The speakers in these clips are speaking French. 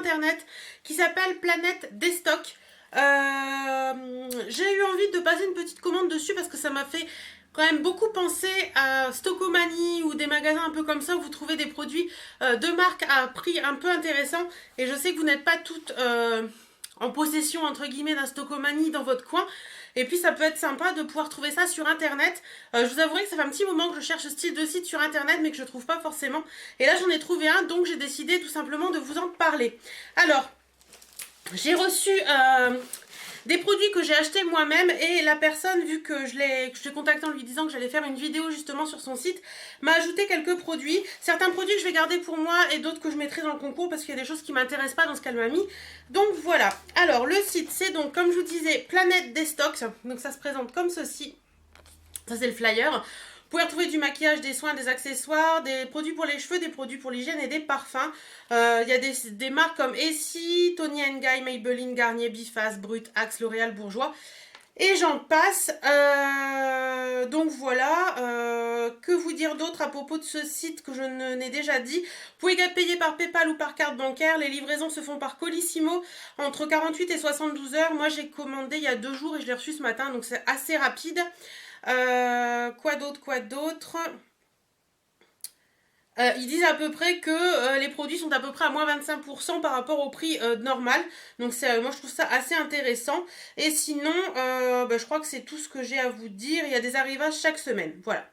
internet qui s'appelle Planète Destock. J'ai eu envie de passer une petite commande dessus parce que ça m'a fait quand même beaucoup penser à Stockomanie ou des magasins un peu comme ça où vous trouvez des produits de marque à prix un peu intéressant. Et je sais que vous n'êtes pas toutes en possession entre guillemets d'un Stockomanie dans votre coin. Et puis ça peut être sympa de pouvoir trouver ça sur internet. Je vous avouerai que ça fait un petit moment que je cherche ce style de site sur internet mais que je ne trouve pas forcément. Et là j'en ai trouvé un, donc j'ai décidé tout simplement de vous en parler. Alors, j'ai reçu des produits que j'ai achetés moi-même et la personne, vu que je l'ai contacté en lui disant que j'allais faire une vidéo justement sur son site, m'a ajouté quelques produits. Certains produits que je vais garder pour moi et d'autres que je mettrai dans le concours parce qu'il y a des choses qui ne m'intéressent pas dans ce qu'elle m'a mis. Donc voilà. Alors le site c'est donc comme je vous disais Planète Destock. Donc ça se présente comme ceci. Ça c'est le flyer. Vous pouvez retrouver du maquillage, des soins, des accessoires, des produits pour les cheveux, des produits pour l'hygiène et des parfums. Il y a des marques comme Essie, Toni & Guy, Maybelline, Garnier, Biface, Brut, Axe, L'Oréal, Bourjois. Et j'en passe. Donc voilà. Que vous dire d'autre à propos de ce site que je n'ai déjà dit. Vous pouvez payer par PayPal ou par carte bancaire. Les livraisons se font par Colissimo entre 48 et 72 heures. Moi j'ai commandé il y a 2 jours et je l'ai reçu ce matin. Donc c'est assez rapide. Quoi d'autre ils disent à peu près que les produits sont à peu près à moins 25% par rapport au prix normal. Donc moi je trouve ça assez intéressant. Et sinon, je crois que c'est tout ce que j'ai à vous dire. Il y a des arrivages chaque semaine. Voilà.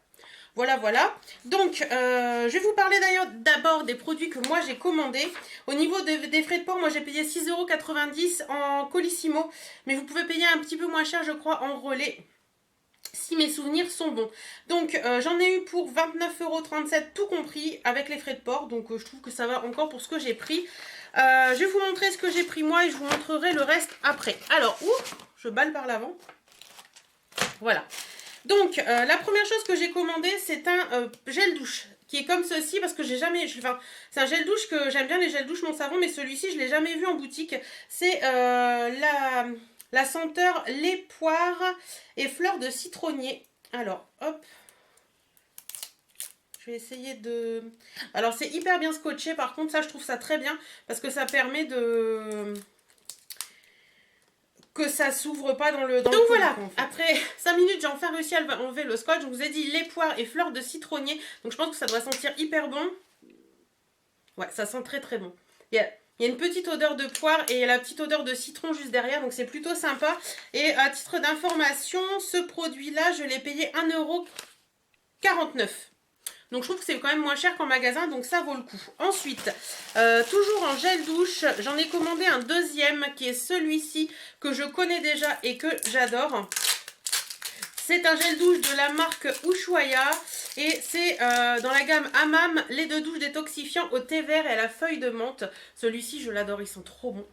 Voilà. Donc, je vais vous parler d'ailleurs d'abord des produits que moi j'ai commandés. Au niveau des frais de port, moi j'ai payé 6,90 € en Colissimo. Mais vous pouvez payer un petit peu moins cher, je crois, en relais, si mes souvenirs sont bons. Donc j'en ai eu pour 29,37 € tout compris avec les frais de port. Donc je trouve que ça va encore pour ce que j'ai pris. Je vais vous montrer ce que j'ai pris moi et je vous montrerai le reste après. Alors, je balle par l'avant. Voilà. Donc la première chose que j'ai commandé, c'est un gel douche qui est comme ceci parce que j'ai jamais... Enfin, c'est un gel douche que j'aime bien, les gels douche mon savon, mais celui-ci je ne l'ai jamais vu en boutique. C'est la senteur lait, poire et fleurs de citronnier. Alors, hop. Je vais essayer de... Alors, c'est hyper bien scotché. Par contre, ça, je trouve ça très bien parce que ça permet de... que ça s'ouvre pas dans le... Donc voilà, en fait. Après 5 minutes, j'ai enfin réussi à enlever le scotch. Je vous ai dit lait, poire et fleurs de citronnier. Donc, je pense que ça doit sentir hyper bon. Ouais, ça sent très très bon. Il y a une petite odeur de poire et la petite odeur de citron juste derrière, donc c'est plutôt sympa. Et à titre d'information, ce produit-là, je l'ai payé 1,49 €. Donc je trouve que c'est quand même moins cher qu'en magasin, donc ça vaut le coup. Ensuite, toujours en gel douche, j'en ai commandé un deuxième qui est celui-ci que je connais déjà et que j'adore. C'est un gel douche de la marque Ushuaïa et c'est dans la gamme Hammam, lait de douche détoxifiant au thé vert et à la feuille de menthe. Celui-ci, je l'adore, ils sont trop bons.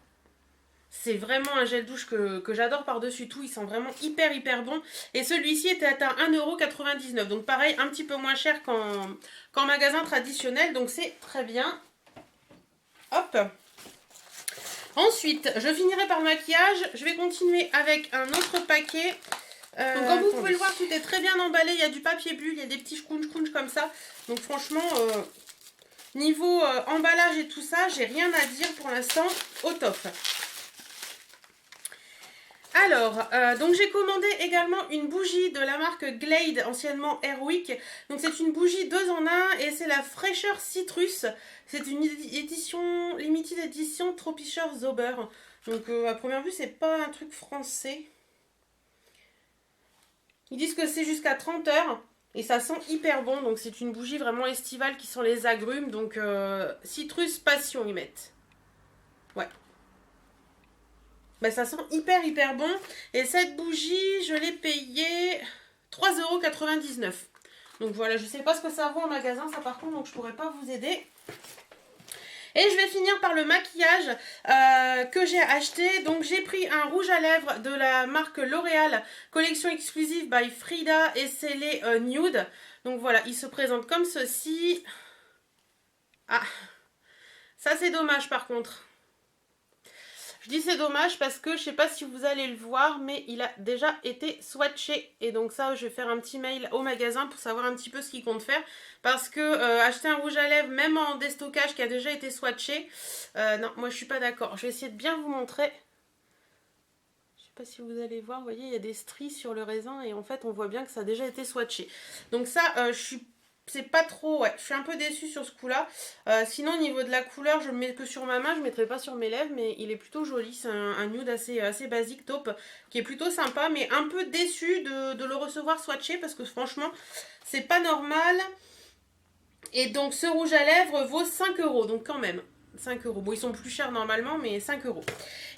C'est vraiment un gel douche que j'adore par-dessus tout, ils sont vraiment hyper bons. Et celui-ci était à 1,99 €, donc pareil, un petit peu moins cher qu'en magasin traditionnel, donc c'est très bien. Hop. Ensuite, je finirai par le maquillage, je vais continuer avec un autre paquet. Donc comme vous pouvez le voir, tout est très bien emballé, il y a du papier bulle, il y a des petits scrunch comme ça. Donc franchement, niveau emballage et tout ça, j'ai rien à dire pour l'instant, au top. Alors, donc j'ai commandé également une bougie de la marque Glade, anciennement Airwick. Donc c'est une bougie 2 en 1 et c'est la fraîcheur citrus. C'est une édition, limited edition Tropischer Zauber. Donc à première vue, c'est pas un truc français. Ils disent que c'est jusqu'à 30 heures et ça sent hyper bon. Donc c'est une bougie vraiment estivale qui sent les agrumes. Donc citrus passion ils mettent. Ouais. Ça sent hyper bon. Et cette bougie, je l'ai payée 3,99 €. Donc voilà, je sais pas ce que ça vaut en magasin, ça par contre, donc je pourrais pas vous aider. Et je vais finir par le maquillage que j'ai acheté. Donc j'ai pris un rouge à lèvres de la marque L'Oréal, collection exclusive by Frida et c'est les nude. Donc voilà, il se présente comme ceci. Ah, ça c'est dommage par contre. Je dis c'est dommage parce que je sais pas si vous allez le voir, mais il a déjà été swatché. Et donc ça, je vais faire un petit mail au magasin pour savoir un petit peu ce qu'ils comptent faire. Parce que acheter un rouge à lèvres, même en déstockage qui a déjà été swatché, non, moi je suis pas d'accord. Je vais essayer de bien vous montrer. Je sais pas si vous allez voir, vous voyez, il y a des stries sur le raisin et en fait on voit bien que ça a déjà été swatché. Donc ça, c'est pas trop, ouais, je suis un peu déçue sur ce coup-là. Sinon, au niveau de la couleur, je le mets que sur ma main, je ne mettrai pas sur mes lèvres, mais il est plutôt joli. C'est un nude assez basique, taupe, qui est plutôt sympa, mais un peu déçue de le recevoir swatché parce que franchement, c'est pas normal. Et donc, ce rouge à lèvres vaut 5 €, donc quand même. 5 €. Bon, ils sont plus chers normalement, mais 5 €.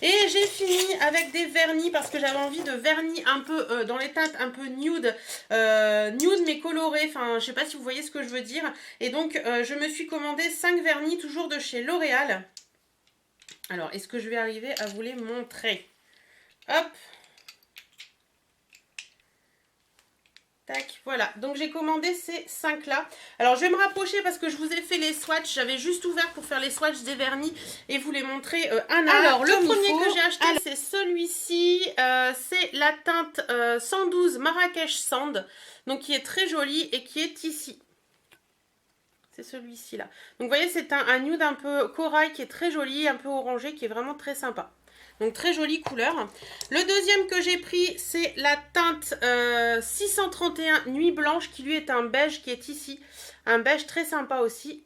Et j'ai fini avec des vernis parce que j'avais envie de vernis un peu dans les teintes un peu nude. Nude mais coloré. Enfin, je sais pas si vous voyez ce que je veux dire. Et donc, je me suis commandé 5 vernis, toujours de chez L'Oréal. Alors, est-ce que je vais arriver à vous les montrer? Hop! Tac, voilà. Donc j'ai commandé ces 5 là. Alors je vais me rapprocher parce que je vous ai fait les swatchs. J'avais juste ouvert pour faire les swatchs des vernis et vous les montrer un à un. Alors le premier que j'ai acheté, c'est celui-ci. C'est la teinte 112 Marrakech Sand. Donc qui est très joli et qui est ici. C'est celui-ci là. Donc vous voyez, c'est un nude un peu corail qui est très joli, un peu orangé, qui est vraiment très sympa. Donc très jolie couleur. Le deuxième que j'ai pris, c'est la teinte 631 Nuit Blanche, qui lui est un beige qui est ici. Un beige très sympa aussi.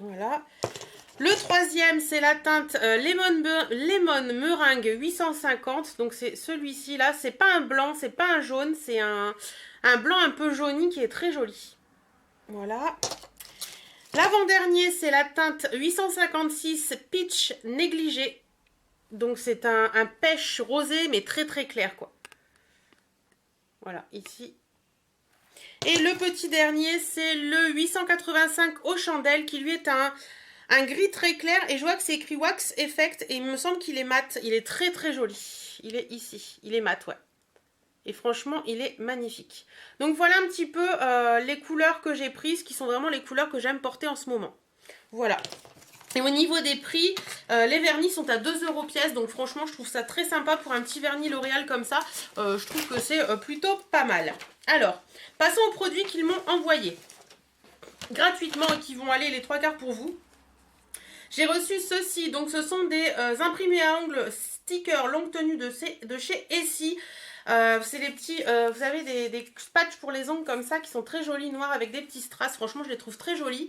Voilà. Le troisième, c'est la teinte Lemon Meringue 850. Donc c'est celui-ci là. C'est pas un blanc, c'est pas un jaune, c'est un blanc un peu jauni qui est très joli. Voilà. L'avant-dernier, c'est la teinte 856 Peach Négligé. Donc c'est un pêche rosé, mais très très clair, quoi. Voilà, ici. Et le petit dernier, c'est le 885 Eau Chandelle, qui lui est un gris très clair. Et je vois que c'est écrit Wax Effect, et il me semble qu'il est mat. Il est très très joli. Il est ici. Il est mat, ouais. Et franchement, il est magnifique. Donc voilà un petit peu les couleurs que j'ai prises, qui sont vraiment les couleurs que j'aime porter en ce moment. Voilà. Et au niveau des prix, les vernis sont à 2 € pièce. Donc franchement, je trouve ça très sympa pour un petit vernis L'Oréal comme ça. Je trouve que c'est plutôt pas mal. Alors, passons aux produits qu'ils m'ont envoyés gratuitement et qui vont aller les 3/4 pour vous. J'ai reçu ceci. Donc ce sont des imprimés à ongles stickers longue tenue de chez Essie. C'est les petits, vous avez des patchs pour les ongles comme ça qui sont très jolis, noirs avec des petits strass. Franchement, je les trouve très jolis.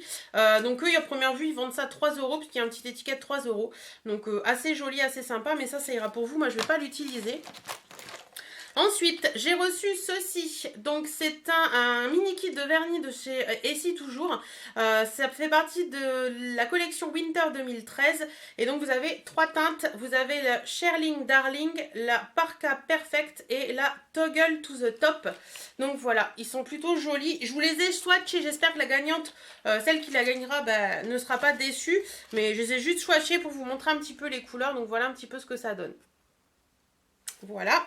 Donc eux, à première vue, ils vendent ça 3 € puisqu'il y a une petite étiquette 3 €. Donc assez joli, assez sympa, mais ça ira pour vous. Moi, je ne vais pas l'utiliser. Ensuite, j'ai reçu ceci. Donc, c'est un mini kit de vernis de chez Essie toujours. Ça fait partie de la collection Winter 2013. Et donc, vous avez 3 teintes. Vous avez la Shearling Darling, la Parka Perfect et la Toggle to the Top. Donc, voilà. Ils sont plutôt jolis. Je vous les ai swatchés. J'espère que la gagnante, celle qui la gagnera, ne sera pas déçue. Mais je les ai juste swatchés pour vous montrer un petit peu les couleurs. Donc, voilà un petit peu ce que ça donne. Voilà.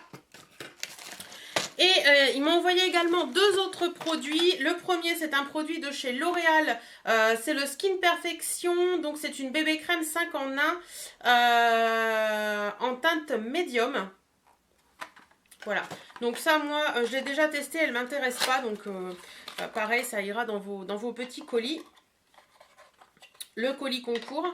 Et ils m'ont envoyé également 2 autres produits. Le premier, c'est un produit de chez L'Oréal. C'est le Skin Perfection. Donc, c'est une bébé crème 5 en 1 en teinte médium. Voilà. Donc, ça, moi, je l'ai déjà testé. Elle ne m'intéresse pas. Donc, pareil, ça ira dans vos petits colis. Le colis concours.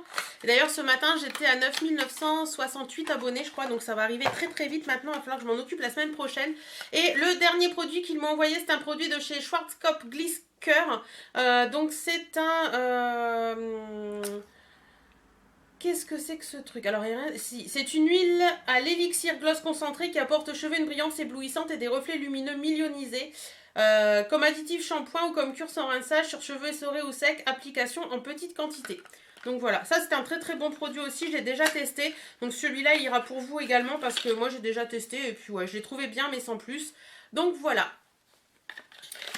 D'ailleurs, ce matin, j'étais à 9968 abonnés, je crois. Donc, ça va arriver très très vite maintenant. Il va falloir que je m'en occupe la semaine prochaine. Et le dernier produit qu'ils m'ont envoyé, c'est un produit de chez Schwarzkopf Glitzker. Donc, c'est un... Qu'est-ce que c'est que ce truc? Alors, si, c'est une huile à l'élixir gloss concentré qui apporte aux cheveux une brillance éblouissante et des reflets lumineux millionnisés. Comme additif shampoing ou comme cure sans rinçage sur cheveux essorés ou secs, application en petite quantité. Donc voilà, ça c'est un très très bon produit aussi, je l'ai déjà testé. Donc celui-là il ira pour vous également parce que moi j'ai déjà testé et puis ouais, je l'ai trouvé bien mais sans plus. Donc voilà.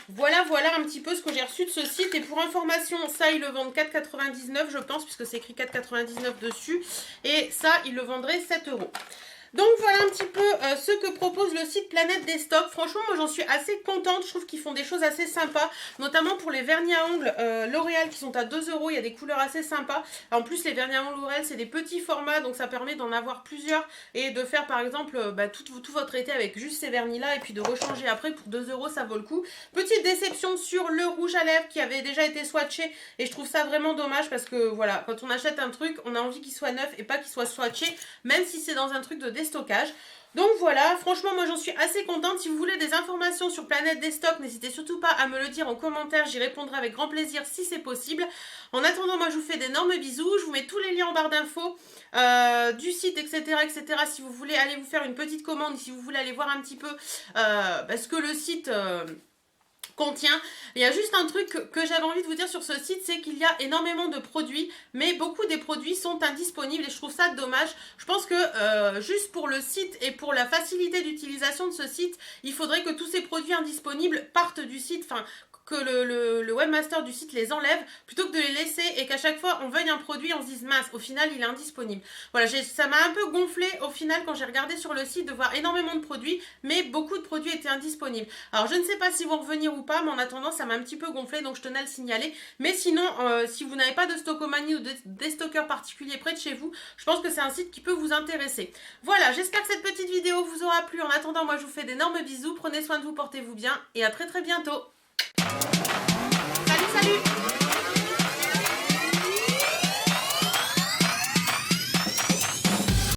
Voilà un petit peu ce que j'ai reçu de ce site. Et pour information, ça ils le vendent 4,99 je pense, puisque c'est écrit 4,99 dessus. Et ça ils le vendraient 7 €. Donc voilà un petit peu ce que propose le site Planète des Stocks. Franchement, moi j'en suis assez contente. Je trouve qu'ils font des choses assez sympas, notamment pour les vernis à ongles L'Oréal qui sont à 2 euros. Il y a des couleurs assez sympas. En plus, les vernis à ongles L'Oréal, c'est des petits formats, donc ça permet d'en avoir plusieurs et de faire par exemple tout votre été avec juste ces vernis-là et puis de rechanger après pour 2 euros, ça vaut le coup. Petite déception sur le rouge à lèvres qui avait déjà été swatché et je trouve ça vraiment dommage parce que voilà, quand on achète un truc, on a envie qu'il soit neuf et pas qu'il soit swatché, même si c'est dans un truc de déstockage. Donc voilà, franchement moi j'en suis assez contente. Si vous voulez des informations sur Planète des Stocks, n'hésitez surtout pas à me le dire en commentaire, j'y répondrai avec grand plaisir si c'est possible. En attendant, moi je vous fais d'énormes bisous, je vous mets tous les liens en barre d'infos du site, etc., etc. Si vous voulez aller vous faire une petite commande, si vous voulez aller voir un petit peu ce que le site contient. Il y a juste un truc que j'avais envie de vous dire sur ce site, c'est qu'il y a énormément de produits, mais beaucoup des produits sont indisponibles et je trouve ça dommage. Je pense que juste pour le site et pour la facilité d'utilisation de ce site, il faudrait que tous ces produits indisponibles partent du site, enfin que le webmaster du site les enlève plutôt que de les laisser et qu'à chaque fois on veuille un produit, on se dise mince, au final il est indisponible. Voilà, ça m'a un peu gonflé au final quand j'ai regardé sur le site de voir énormément de produits, mais beaucoup de produits étaient indisponibles. Alors je ne sais pas s'ils vont revenir ou pas, mais en attendant ça m'a un petit peu gonflé, donc je tenais à le signaler. Mais sinon, si vous n'avez pas de Stockomanie ou des stockeurs particuliers près de chez vous, je pense que c'est un site qui peut vous intéresser. Voilà, j'espère que cette petite vidéo vous aura plu. En attendant, moi je vous fais d'énormes bisous, prenez soin de vous, portez-vous bien et à très très bientôt. Salut, salut!